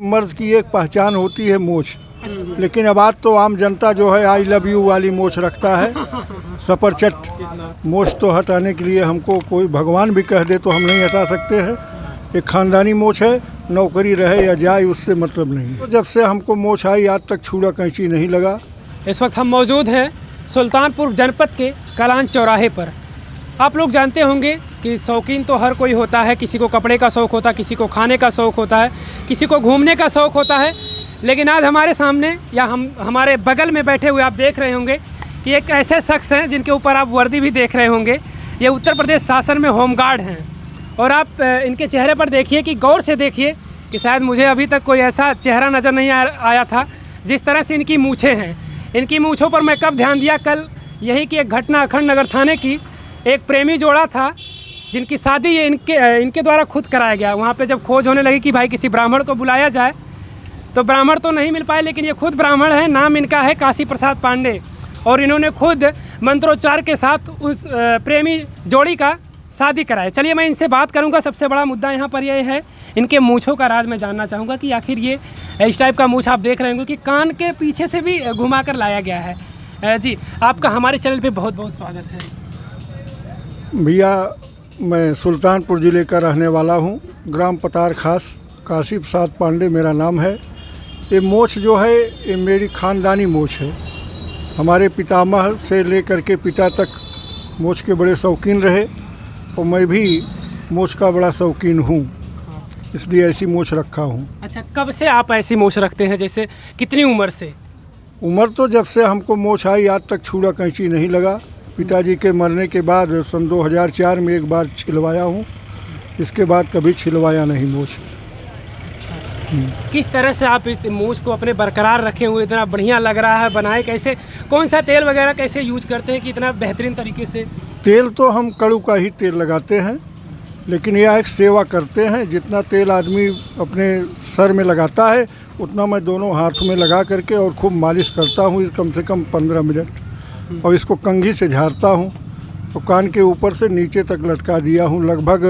मर्द की एक पहचान होती है मूछ, लेकिन अब आज तो आम जनता जो है आई लव यू वाली मूछ रखता है। सपरचट मूछ तो हटाने के लिए हमको कोई भगवान भी कह दे तो हम नहीं हटा सकते हैं। एक खानदानी मूछ है, नौकरी रहे या जाए उससे मतलब नहीं। तो जब से हमको मूछ आई आज तक छुरा कैंची नहीं लगा। इस वक्त हम मौजूद हैं सुल्तानपुर जनपद के कलान चौराहे पर। आप लोग जानते होंगे कि शौकीन तो हर कोई होता है, किसी को कपड़े का शौक़ होता है, किसी को खाने का शौक़ होता है, किसी को घूमने का शौक़ होता है। लेकिन आज हमारे सामने या हमारे बगल में बैठे हुए आप देख रहे होंगे कि एक ऐसे शख्स हैं जिनके ऊपर आप वर्दी भी देख रहे होंगे। ये उत्तर प्रदेश शासन में होमगार्ड हैं और आप इनके चेहरे पर देखिए कि गौर से देखिए कि शायद मुझे अभी तक कोई ऐसा चेहरा नज़र नहीं आया था जिस तरह से इनकी मूछें हैं। इनकी मूछों पर मैं कब ध्यान दिया, कल यहीं की एक घटना अखंड नगर थाने की। एक प्रेमी जोड़ा था जिनकी शादी ये इनके द्वारा खुद कराया गया। वहाँ पे जब खोज होने लगी कि भाई किसी ब्राह्मण को बुलाया जाए तो ब्राह्मण तो नहीं मिल पाए, लेकिन ये खुद ब्राह्मण है। नाम इनका है काशी प्रसाद पांडे और इन्होंने खुद मंत्रोच्चार के साथ उस प्रेमी जोड़ी का शादी कराया। चलिए मैं इनसे बात करूंगा। सबसे बड़ा मुद्दा यहाँ पर ये है, इनके मूँछों का राज मैं जानना चाहूँगा कि आखिर ये इस टाइप का मूँछ आप देख रहे होंगे कि कान के पीछे से भी घुमा कर लाया गया है। जी आपका हमारे चैनल पे बहुत बहुत स्वागत है। भैया मैं सुल्तानपुर ज़िले का रहने वाला हूँ, ग्राम पतार खास, काशी प्रसाद पांडे मेरा नाम है। ये मूछ जो है ये मेरी ख़ानदानी मूछ है। हमारे पितामह से लेकर के पिता तक मूछ के बड़े शौकीन रहे और मैं भी मूछ का बड़ा शौकीन हूँ, इसलिए ऐसी मूछ रखा हूँ। अच्छा, कब से आप ऐसी मूछ रखते हैं, जैसे कितनी उम्र से? उम्र तो जब से हमको मूछ आई आज तक छुरा कैंची नहीं लगा। पिताजी के मरने के बाद सन 2004 में एक बार छिलवाया हूँ, इसके बाद कभी छिलवाया नहीं मूछ। किस तरह से आप इस मूछ को अपने बरकरार रखे हुए, इतना बढ़िया लग रहा है, बनाए कैसे, कौन सा तेल वगैरह कैसे यूज करते हैं कि इतना बेहतरीन तरीके से? तेल तो हम कड़ू का ही तेल लगाते हैं, लेकिन यह एक सेवा करते हैं। जितना तेल आदमी अपने सर में लगाता है उतना मैं दोनों हाथ में लगा करके और खूब मालिश करता हूँ, कम से कम 15 मिनट, और इसको कंघी से झाड़ता हूँ तो कान के ऊपर से नीचे तक लटका दिया हूँ। लगभग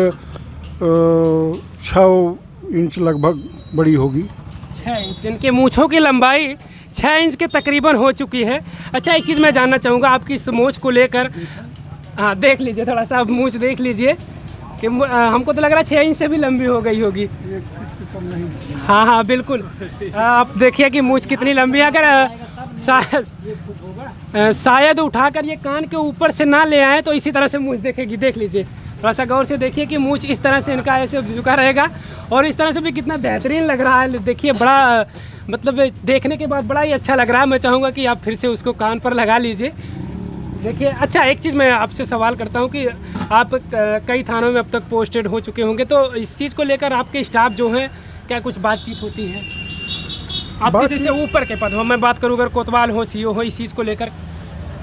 6 इंच लगभग बड़ी होगी। 6 इंच इनके मूँछों की लंबाई 6 इंच के तकरीबन हो चुकी है। अच्छा, एक चीज़ मैं जानना चाहूँगा आपकी इस मूँछ को लेकर। हाँ देख लीजिए, थोड़ा सा मूँछ देख लीजिए कि हमको तो लग रहा है 6 इंच से भी लंबी हो गई होगी। हाँ हाँ बिल्कुल, आप देखिए कि मूँछ कितनी लंबी है। अगर शायद उठाकर ये कान के ऊपर से ना ले आए तो इसी तरह से मूँछ देखेगी। देख लीजिए, थोड़ा सा गौर से देखिए कि मूँछ इस तरह से इनका ऐसे झुका रहेगा और इस तरह से भी कितना बेहतरीन लग रहा है। देखिए बड़ा मतलब देखने के बाद बड़ा ही अच्छा लग रहा है। मैं चाहूँगा कि आप फिर से उसको कान पर लगा लीजिए। देखिए, अच्छा एक चीज़ मैं आपसे सवाल करता हूँ कि आप कई थानों में अब तक पोस्टेड हो चुके होंगे, तो इस चीज़ को लेकर आपके स्टाफ जो हैं क्या कुछ बातचीत होती है आपके जैसे ऊपर के पद हो? मैं बात करूँ अगर कोतवाल हो, सीओ हो, इस चीज़ को लेकर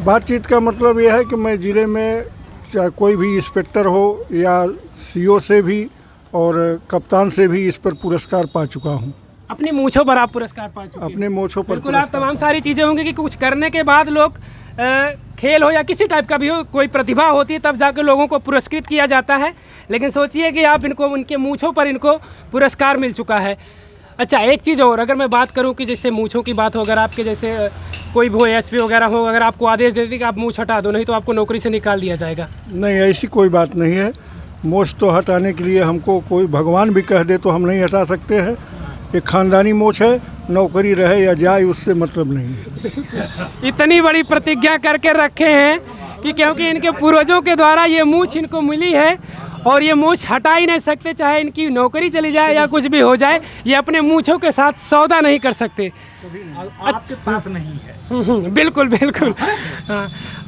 बातचीत का मतलब यह है कि मैं ज़िले में चाहे कोई भी इंस्पेक्टर हो या सीओ से भी और कप्तान से भी इस पर पुरस्कार पा चुका हूँ। अपनी मूँछों पर आप पुरस्कार पा चुके हैं? अपने मूँछों पर बिल्कुल। आप तमाम सारी चीज़ें होंगी कि कुछ करने के बाद लोग खेल हो या किसी टाइप का भी हो, कोई प्रतिभा होती है तब जाकर लोगों को पुरस्कृत किया जाता है। लेकिन सोचिए कि आप इनको, उनके मूँछों पर इनको पुरस्कार मिल चुका है। अच्छा, एक चीज़ और, अगर मैं बात करूं कि जैसे मूँछों की बात हो, अगर आपके जैसे कोई भी एसपी वगैरह हो, अगर आपको आदेश दे दी कि आप मूँछ हटा दो, नहीं तो आपको नौकरी से निकाल दिया जाएगा? नहीं, ऐसी कोई बात नहीं है। मूँछ तो हटाने के लिए हमको कोई भगवान भी कह दे तो हम नहीं हटा सकते हैं। एक खानदानी मूँछ है, नौकरी रहे या जाए उससे मतलब नहीं है। इतनी बड़ी प्रतिज्ञा करके रखे हैं कि क्योंकि इनके पूर्वजों के द्वारा ये मूँछ इनको मिली है और ये मूँछ हटा ही नहीं सकते, चाहे इनकी नौकरी चली जाए या कुछ भी हो जाए, ये अपने मूँछों के साथ सौदा नहीं कर सकते। आपके पास नहीं है। बिल्कुल बिल्कुल।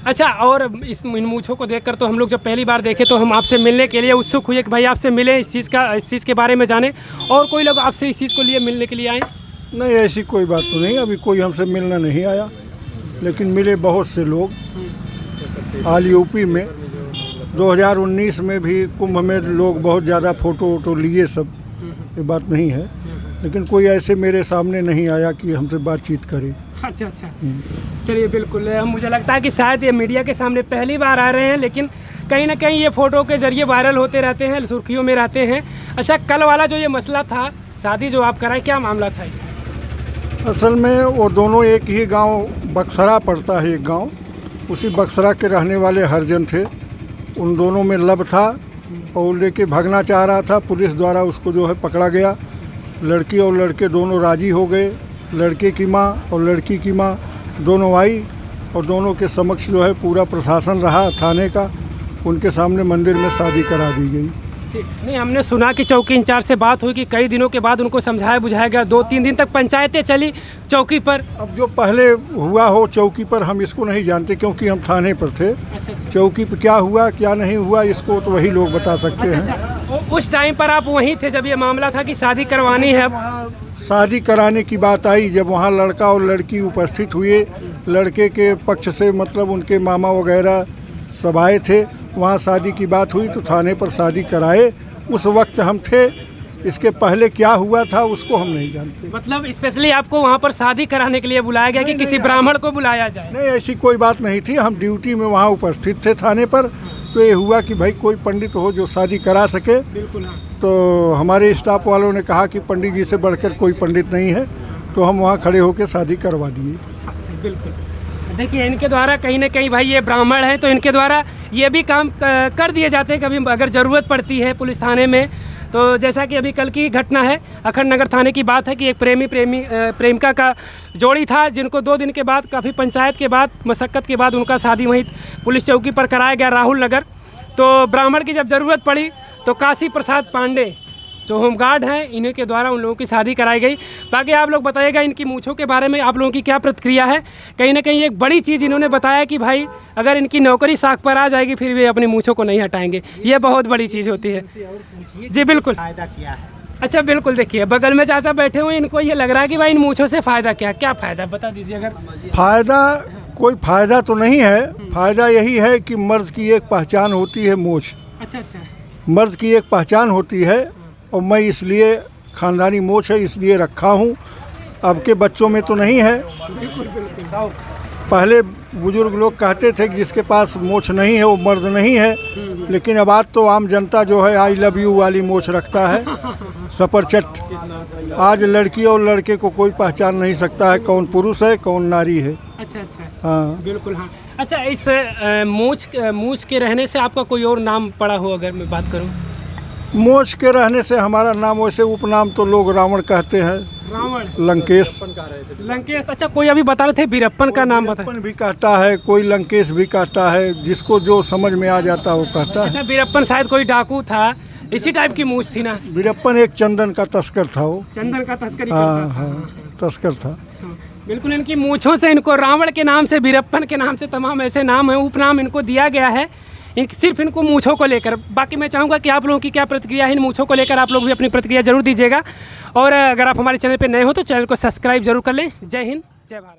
अच्छा, और इन मूँछों को देखकर तो हम लोग जब पहली बार देखे तो हम आपसे मिलने के लिए उत्सुक हुए कि भाई आपसे मिले, इस चीज़ के बारे में जाने। और कोई लोग आपसे इस चीज़ को लिए मिलने के लिए आए? नहीं, ऐसी कोई बात तो नहीं, अभी कोई हमसे मिलना नहीं आया, लेकिन मिले बहुत से लोग। ऑल यूपी में 2019 में भी कुंभ में लोग बहुत ज़्यादा फ़ोटो वोटो लिए, सब ये बात नहीं है, लेकिन कोई ऐसे मेरे सामने नहीं आया कि हमसे बातचीत करे। अच्छा अच्छा, चलिए बिल्कुल। मुझे लगता है कि शायद ये मीडिया के सामने पहली बार आ रहे हैं, लेकिन कहीं ना कहीं ये फ़ोटो के ज़रिए वायरल होते रहते हैं, सुर्खियों में रहते हैं। अच्छा, कल वाला जो ये मसला था शादी जो आप कराए, क्या मामला था इसमें? असल में वो दोनों एक ही गांव बक्सरा पड़ता है, एक गांव, उसी बक्सरा के रहने वाले हरिजन थे। उन दोनों में लब था और लेके भागना चाह रहा था। पुलिस द्वारा उसको जो है पकड़ा गया। लड़की और लड़के दोनों राजी हो गए। लड़के की माँ और लड़की की माँ दोनों आई और दोनों के समक्ष जो है पूरा प्रशासन रहा थाने का। उनके सामने मंदिर में शादी करा दी गई। नहीं, हमने सुना कि चौकी इंचार्ज से बात हुई कि कई दिनों के बाद उनको समझाया बुझाया गया, 2-3 दिन तक पंचायतें चली चौकी पर। अब जो पहले हुआ हो चौकी पर हम इसको नहीं जानते, क्योंकि हम थाने पर थे। अच्छा। चौकी पर क्या हुआ क्या नहीं हुआ इसको तो वही लोग बता सकते हैं। अच्छा, उस टाइम पर आप वहीं थे जब ये मामला था कि शादी करवानी है? शादी कराने की बात आई जब वहाँ लड़का और लड़की उपस्थित हुए। लड़के के पक्ष से मतलब उनके मामा वगैरह सब आए थे। वहाँ शादी की बात हुई तो थाने पर शादी कराए। उस वक्त हम थे। इसके पहले क्या हुआ था उसको हम नहीं जानते। मतलब स्पेशली आपको वहाँ पर शादी कराने के लिए बुलाया गया कि किसी ब्राह्मण को बुलाया जाए? नहीं, ऐसी कोई बात नहीं थी। हम ड्यूटी में वहाँ उपस्थित थे थाने पर। तो ये हुआ कि भाई कोई पंडित हो जो शादी करा सके। बिल्कुल हाँ। तो हमारे स्टाफ वालों ने कहा कि पंडित जी से बढ़कर कोई पंडित नहीं है, तो हम वहाँ खड़े होकर शादी करवा दिए। अच्छा, बिल्कुल। देखिए, इनके द्वारा कहीं ना कहीं भाई ये ब्राह्मण हैं तो इनके द्वारा ये भी काम कर दिए जाते हैं कभी अगर ज़रूरत पड़ती है पुलिस थाने में। तो जैसा कि अभी कल की घटना है, अखंड नगर थाने की बात है कि एक प्रेमिका का जोड़ी था जिनको 2 दिन के बाद काफ़ी पंचायत के बाद मशक्क़त के बाद उनका शादी वहीं पुलिस चौकी पर कराया गया राहुल नगर। तो ब्राह्मण की जब ज़रूरत पड़ी तो काशी प्रसाद पांडे जो होमगार्ड हैं इन्हीं के द्वारा उन लोगों की शादी कराई गई। बाकी आप लोग बताइएगा इनकी मूँछों के बारे में आप लोगों की क्या प्रतिक्रिया है। कहीं ना कहीं एक बड़ी चीज़ इन्होंने बताया कि भाई अगर इनकी नौकरी साख पर आ जाएगी फिर वे अपनी मूँछों को नहीं हटाएंगे। ये बहुत बड़ी चीज़ होती है। जी बिल्कुल। फायदा क्या है? अच्छा, बिल्कुल। देखिए, बगल में चाचा बैठे हुए, इनको ये लग रहा है कि भाई इन मूँछों से फ़ायदा क्या फ़ायदा बता दीजिए। अगर फ़ायदा कोई फ़ायदा तो नहीं है। फ़ायदा यही है कि मर्द की एक पहचान होती है मूँछ। अच्छा। मर्द की एक पहचान होती है और मैं इसलिए ख़ानदानी मूँछ है इसलिए रखा हूँ। अब के बच्चों में तो नहीं है। पहले बुजुर्ग लोग कहते थे कि जिसके पास मूँछ नहीं है वो मर्द नहीं है, लेकिन अब आज तो आम जनता जो है आई लव यू वाली मूँछ रखता है, सपरचट। आज लड़की और लड़के को कोई पहचान नहीं सकता है कौन पुरुष है कौन नारी है। अच्छा। हाँ बिल्कुल हाँ। अच्छा, इस मूँछ के रहने से आपका कोई और नाम पड़ा हो अगर मैं बात करूँ? मूँछ के रहने से हमारा नाम वैसे उपनाम तो लोग रावण कहते हैं। रावण, लंकेश। अच्छा, कोई अभी बता रहे थे वीरप्पन का नाम बता। वीरप्पन भी कहता है, कोई लंकेश भी कहता है, जिसको जो समझ में आ जाता है वो कहता है। अच्छा, वीरप्पन शायद कोई डाकू था, इसी टाइप की मूँछ थी ना? वीरप्पन एक चंदन का तस्कर था वो। चंदन का तस्करी हाँ करता था। हाँ, तस्कर था। बिल्कुल। इनकी मूँछों से इनको रावण के नाम से, वीरप्पन के नाम से तमाम ऐसे नाम हैं, उपनाम इनको दिया गया है सिर्फ इनको मूँछों को लेकर। बाकी मैं चाहूँगा कि आप लोगों की क्या प्रतिक्रिया है इन मूँछों को लेकर, आप लोग भी अपनी प्रतिक्रिया जरूर दीजिएगा। और अगर आप हमारे चैनल पर नए हो तो चैनल को सब्सक्राइब जरूर कर लें। जय हिंद, जय भारत।